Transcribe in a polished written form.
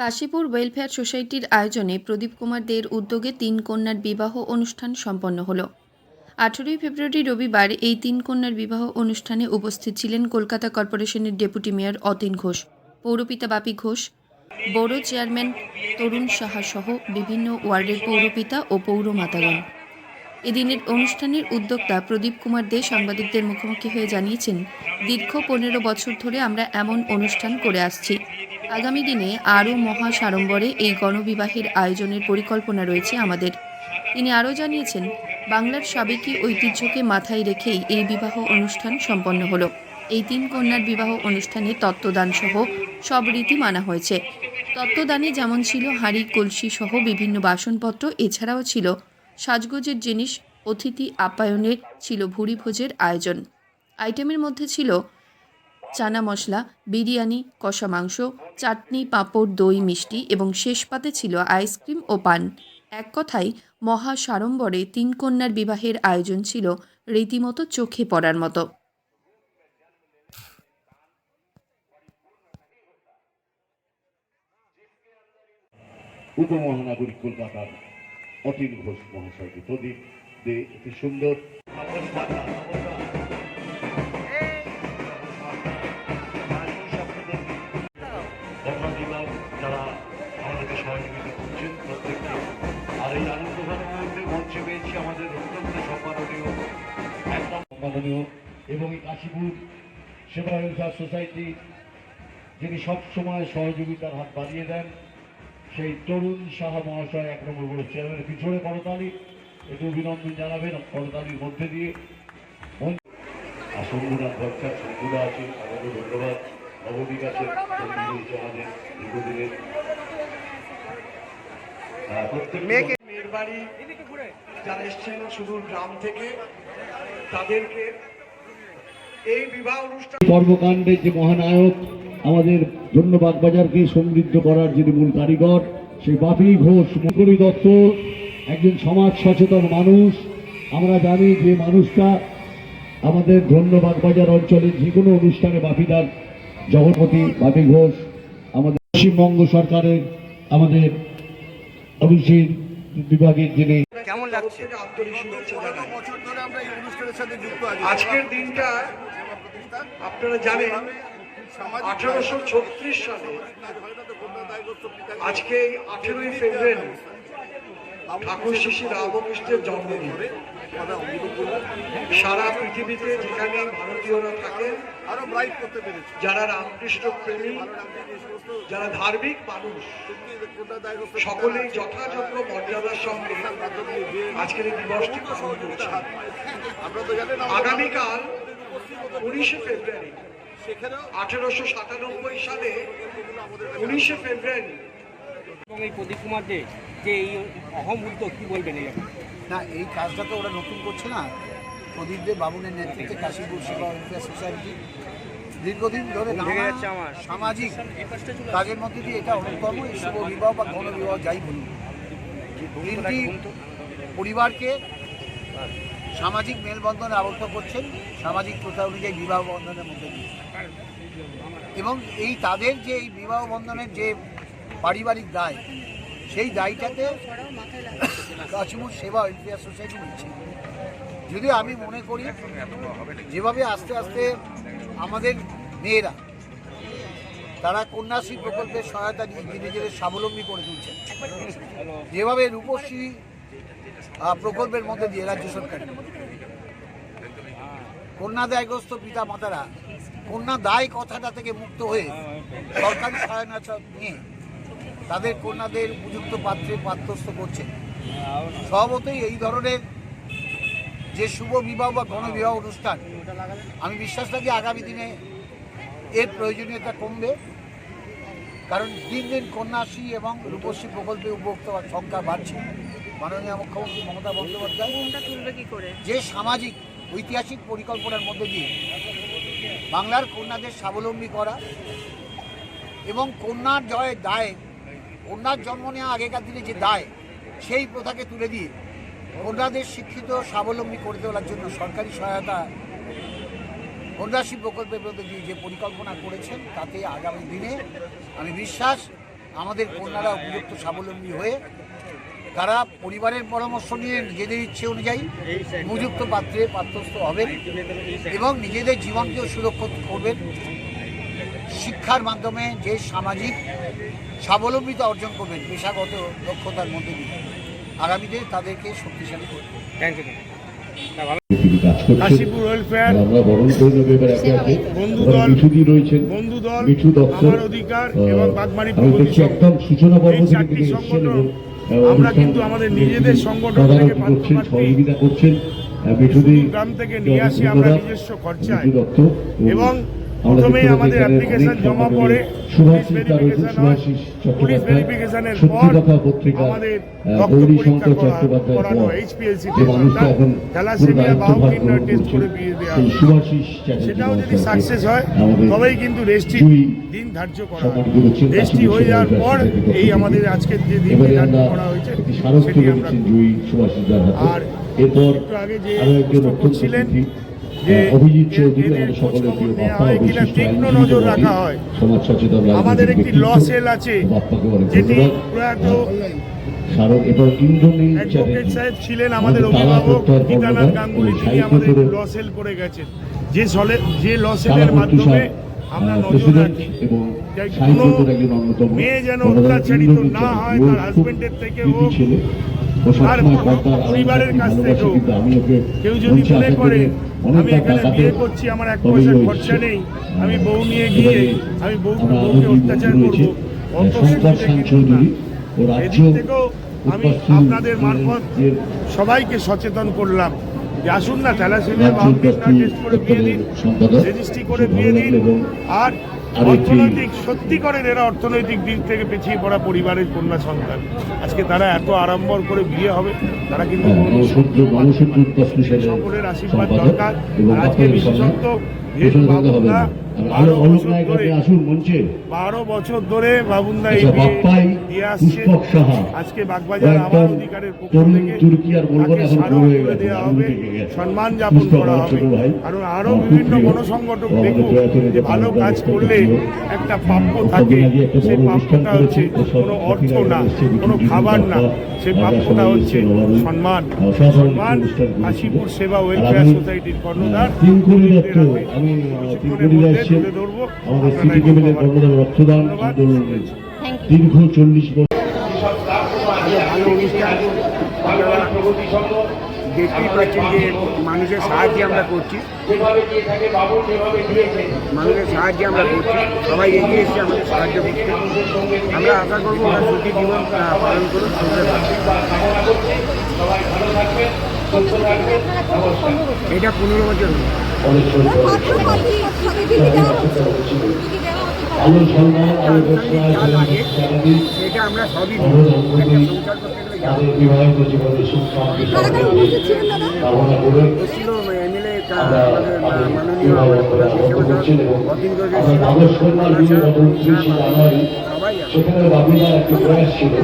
Kashipur welfare সোসাইটির আয়োজনে প্রদীপ কুমার দের উদ্যোগে ৩ কন্যার বিবাহ অনুষ্ঠান সম্পন্ন হলো। ১৮ই ফেব্রুয়ারি রবিবার এই ৩ কন্যার বিবাহ অনুষ্ঠানে উপস্থিত ছিলেন কলকাতা কর্পোরেশনের ডেপুটি মেয়র অতীন ঘোষ, পৌরপিতা বাপি ঘোষ, বড় চেয়ারম্যান তরুণ সাহা সহ বিভিন্ন ওয়ার্ডের পৌরপিতা ও পৌরমাতাগণ। এদিনের অনুষ্ঠানের উদ্যোক্তা প্রদীপ কুমার দে সাংবাদিকদের মুখোমুখি হয়ে জানিয়েছেন, দীর্ঘ ১৫ বছর ধরে আমরা এমন অনুষ্ঠান করে আসছি। আগামী দিনে আরও মহা সাড়ম্বরে এই গণবিবাহের আয়োজনের পরিকল্পনা রয়েছে আমাদের। তিনি আরও জানিয়েছেন, বাংলার সাবেকি ঐতিহ্যকে মাথায় রেখেই এই বিবাহ অনুষ্ঠান সম্পন্ন হলো। এই ৩ কন্যার বিবাহ অনুষ্ঠানে তত্ত্বদান সহ সব রীতি মানা হয়েছে। তত্ত্বদানে যেমন ছিল হাঁড়ি কলসি সহ বিভিন্ন বাসনপত্র, এছাড়াও ছিল সাজগোজের জিনিস, অতিথি আপ্যায়নের ছিল ভুরিভোজের আয়োজন। আইটেমের মধ্যে ছিল চানা মশলা, বিরিয়ানি, কষা মাংস, চাটনি, পাঁপড়, দই, মিষ্টি এবং শেষ পাতে ছিল আইসক্রিম ও পান। এক কথায় মহা সাড়ম্বরে ৩ কন্যার বিবাহের আয়োজন ছিল রীতিমতো চোখে পড়ার মতো। উপমহানগরী কলকাতার অতীন ঘোষ মহাশয়কে প্রদীপ দে একটি সুন্দর যারা আমাদেরকে সহযোগিতা করছেন প্রত্যেককে। আর এই আনন্দঘনের মধ্যে মঞ্চে পেয়েছি আমাদের অত্যন্ত সম্মাননীয় এবং এই কাশীপুর সেবা ওয়েলফেয়ার সোসাইটি যিনি সবসময় সহযোগিতার হাত বাড়িয়ে দেন, সেই তরুণ সাহা মহাশয় ১ নম্বর বড় চেয়ারম্যানের পিছনে করতালি, একটু অভিনন্দন জানাবেন করতালির মধ্যে দিয়ে। শম্ভুনাথ ভট্টাচার্য শম্ভুদা আছেন, আমাদের ধন্যবাদ। নবদ্বীপ আছেন, আমাদের দীর্ঘদিনের মেয়ের বাড়ি যারা এসছেন সুদূর গ্রাম থেকে, তাদেরকে এই বিবাহ অনুষ্ঠান কর্মকাণ্ডের যে মহানায়ক, আমাদের ধন্যবাদ বাজারকে সমৃদ্ধ করার যিনি মূল কারিগর, সেই বাপি ঘোষ মুকুরি দত্ত একজন সমাজ সচেতন মানুষ। আমরা জানি যে মানুষটা আমাদের ধন্যবাদ বাজার অঞ্চলের যে কোনো অনুষ্ঠানে বাপিদার জগৎপতি বাপি ঘোষ, আমাদের পশ্চিমবঙ্গ সরকারের আমাদের অভিষেক বিভাগের যিনি। কেমন লাগছে? আন্তরিক শুভেচ্ছা জানাই। আজকের দিনটা আপনারা জানেন 1836 সালে আজকে 18ই ফেব্রুয়ারি ঠাকুর শ্রী শ্রী রামকৃষ্ণের জন্মদিন। সারা পৃথিবীতে যেখানে ভারতীয়রা থাকেন, যারা রামকৃষ্ণ প্রেমী, যারা ধার্মিক মানুষ, সকলেই যথাযথ মর্যাদার সঙ্গে আজকের এই দিবসটি পালন করছে। আগামীকাল 19শে ফেব্রুয়ারি 1897 সালে 19শে ফেব্রুয়ারি এবং এই প্রদীপ কুমার দে যে এই অহম উদ্যোগ, কি বলবেন? না, এই কাজটা তো ওরা নতুন করছে না। প্রদীপ দে বাবুনের নেতৃত্বে কাশীপুর সেবা ওয়েলফেয়ার সোসাইটি দীর্ঘদিন ধরে সামাজিক কাজের মধ্যে দিয়ে এটা অন্যতম এই শুভ বিবাহ বা গণবিবাহ যাই বলুন, তিনটি পরিবারকে সামাজিক মেলবন্ধনে আবদ্ধ করছেন, সামাজিক প্রথা অনুযায়ী বিবাহ বন্ধনের মধ্যে দিয়ে। এবং এই তাদের যে এই বিবাহ বন্ধনের যে পারিবারিক দায়, সেই দায়টাকে কাশীপুর সেবা ওয়েলফেয়ার সোসাইটি নিচ্ছে। যদিও আমি মনে করি যেভাবে আস্তে আস্তে আমাদের মেয়েরা তারা কন্যাশ্রী প্রকল্পের সহায়তা নিয়ে ধীরে ধীরে স্বাবলম্বী করে তুলছে, যেভাবে রূপশ্রী প্রকল্পের মধ্যে দিয়ে রাজ্য সরকার কন্যা দায়গ্রস্ত পিতা মাতারা কন্যা দায় কথাটা থেকে মুক্ত হয়ে সরকারি সহায়তা নিয়ে তাদের কন্যাদের উপযুক্ত পাত্রে পাত্রস্থ করছে। স্বভাবতই এই ধরনের যে শুভ বিবাহ বা গণবিবাহ অনুষ্ঠান, আমি বিশ্বাস রাখি আগামী দিনে এর প্রয়োজনীয়তা কমবে। কারণ দিন দিন কন্যাশ্রী এবং রূপশ্রী প্রকল্পে উপভোক্ত সংখ্যা বাড়ছে। মাননীয় মুখ্যমন্ত্রী মমতা বন্দ্যোপাধ্যায় যে সামাজিক ঐতিহাসিক পরিকল্পনার মধ্যে দিয়ে বাংলার কন্যাদের স্বাবলম্বী করা এবং কন্যার কন্যার জন্ম নেওয়া আগেকার দিনে যে দায়, সেই প্রথাকে তুলে দিয়ে কন্যাদের শিক্ষিত স্বাবলম্বী করে তোলার জন্য সরকারি সহায়তা কন্যাশ্রী প্রকল্পের মধ্যে দিয়ে যে পরিকল্পনা করেছেন, তাতে আগামী দিনে আমি বিশ্বাস আমাদের কন্যারা উপযুক্ত স্বাবলম্বী হয়ে তারা পরিবারের পরামর্শ নিয়ে নিজেদের ইচ্ছে অনুযায়ী উপযুক্ত পাত্রে পাত্রস্থ হবেন এবং নিজেদের জীবনকেও সুরক্ষিত করবেন। শিক্ষার মাধ্যমে যে সামাজিক স্বাবলম্বিতা অর্জন করবেন পেশাগত দক্ষতার মধ্যে দিয়ে আগামীতে তাদেরকে শক্তিশালী করবে। Thank you. তিনি কাজ করছেন। কাশীপুর ওয়েলফেয়ার আমরা বরণ করে নেব এবার একে একে। বন্ধু ওখানে দল, মিঠুদি রয়েছেন, বন্ধু দল, মিঠু দত্ত, আমার অধিকার এবং বাগমারি আমি দেখছি প্রগতি একদম সূচনা পর্ব এই থেকে চারটি তিনি এসেছেন সংগঠন এবং আমরা অনুষ্ঠান কিন্তু আমাদের নিজেদের সংগঠন তদারকি থেকে করছেন, পাত্রপাত্রী সহযোগিতা করছেন। মিঠুদি গ্রাম থেকে নিয়ে আসি আমরা নিজস্ব খরচায় মিঠু দত্ত এবং আমরা প্রথমেই দেখতে আমাদের পাচ্ছি এখানে অ্যাপ্লিকেশন অনেক জমা সংগঠনের পড়ে শুভাশিসরা রয়েছেন, ভেরিফিকেশন হয়, শুভাশিস পুলিশ চট্টোপাধ্যায়, ভেরিফিকেশনের সত্যি পর কথা পত্রিকা, আমাদের রক্ত গৌরী পরীক্ষা শঙ্কর চট্টোপাধ্যায়ের করানো পর HPLC যে মানুষটা এখন পুরো থ্যালাসেমিয়া দায়িত্বভার বাহু কিডনির গ্রহণ টেস্ট করছেন, করে বিয়ে দেওয়া সেই হবে। শুভাশিস চ্যাটার্জি সেটাও যদি মহাশয়কে সাকসেস হয় আমাদের তবেই কিন্তু রেজিস্ট্রি জুই দিন ধার্য করা সম্মানিত হয়। হচ্ছেন রেজিস্ট্রি কাশীপুর হয়ে যাওয়ার ওয়েলফেয়ার পর সোসাইটির পক্ষ এই থেকে। আমাদের আজকের যে দিন এবারে ধার্য আমরা করা হয়েছে একটি স্মারক সেটি তুলে আমরা দিচ্ছেন জুই সুভাষিসদার হাতে। আর এরপর একটু আগে যে আরো একজন প্রশ্ন অত্যন্ত করছিলেন অতিথি যে অভিজিৎ চৌধুরী, এদের আমাদের সকলের প্রিয় খোঁজখবর বাপ্পা, নেওয়া হয় কিনা বিশিষ্ট তীক্ষ্ণ আইনজীবী, নজর রাখা হয়। সমাজ সচেতন আমাদের রাজনৈতিক একটি ল ব্যক্তিত্ব। সেল আছে বাপ্পাকে অনেক যেটি ধন্যবাদ। প্রয়াত স্মারক এরপর ইন্দ্রনীল অ্যাডভোকেট চ্যাটার্জি, সাহেব ছিলেন আমাদের তালা অভিভাবক প্রত্যয় গীতানাথ কর্মকার গাঙ্গুলি, এবং তিনি সাহিত্য আমাদের করে ল সেল করে গেছেন। যে ল সেলের তালা মাধ্যমে প্রত্যুষার আমরা নজর প্রেসিডেন্ট রাখি এবং যে সাহিত্য কোনো করে একজন অন্যতম মেয়ে যেন কর্মকার অত্যাচারিত ইন্দ্রনীল না হয় চ্যাটার্জি। তার ও খুব হাজবেন্ডের থেকে কৃতি হোক, ছেলে, ও তার সবসময় পর্দার পরিবারের আড়ালে কাছ থাকতে থেকেও ভালোবাসে, কিন্তু আমি ওকে কেউ যদি মঞ্চে মনে আসার করে জন্য আমি অনেকবার এখানে টাকাতে বিয়ে করছি আমার এক তবেই পয়সার ও খরচা এসছে। নেই, আমি বউ নিয়ে গিয়ে আমি বউকে আমরা আরো দুই অত্যাচার বন্ধু করবো, রয়েছে, অত শঙ্কর সুবিধে শান কিন্তু চৌধুরী না। ও রাজ্য এদিক থেকেও আমি উৎপাদন আপনাদের মারফত এর সবাইকে সচেতন করলাম যে আসুন না থ্যালাসেমিয়া রাজ্য বাহু উৎপাদন টেস্ট করে বিয়ে দিন, সম্পাদক রেজিস্ট্রি করে ভালো বিয়ে দিন। লাগলো এবং আর আরেকটি অর্থনৈতিক সত্যিকারের এরা অর্থনৈতিক দিক থেকে পিছিয়ে পড়া পরিবারের কন্যা সন্তান, আজকে তারা এত আড়ম্বর করে বিয়ে হবে, তারা কিন্তু কোনোদিন সত্যিও পাচ্ছে না। সকলের আশীর্বাদ দরকার। আর আজকে বিশেষত্ব যেহেতু বাবুন্দা 12 বছর ধরে বাবুন্দা এই বিয়ে দিয়ে আসছে, আজকে বাগবাজার আমার অধিকারের পক্ষ থেকে তাকে স্মারক করে দেওয়া হবে, সম্মান যাপন করা হবে। কারণ আরো বিভিন্ন গণসংগঠন দেখুক যে ভালো কাজ করলে একটা প্রাপ্য থাকে, সেই প্রাপ্যটা হচ্ছে কোনো অর্থ না, কোনো খাবার না, সেই প্রাপ্যটা হচ্ছে সম্মান। সম্মান কাশীপুর সেবা ওয়েলফেয়ার সোসাইটির কর্ণধার আমি তিনকুড়িরা এসছেন আমাদের সিটি কেবিলের কর্মধার রক্তদান আন্দোলন দীর্ঘ 40 বছর ভালো অনুষ্ঠান দেখতেই পাচ্ছেন যে মানুষের সাহায্যে আমরা করছি, মানুষের সাহায্যে আমরা করছি, সবাই এগিয়ে এসে আমাদের সাহায্য করছে। আমরা আশা করবো ওরা সুখী জীবন পালন করুন, সুখে থাকুন। এটা 15 বছর আলো সম্মান আলো প্রশ্রয় সেটা আমরা সবই দিই। একটা সংসার করতে গেলে যা তাদের বিবাহিত জীবনে সুখ শান্তি কামনা করে ছিল এমএলএ আমাদের মাননীয় করছেন এবং অতীন্দ্র আমরা দ্বাদশ কন্যার বিয়ে গত 29 জানুয়ারি সবাই সেখানে বাবিদার একটি প্রয়াস ছিল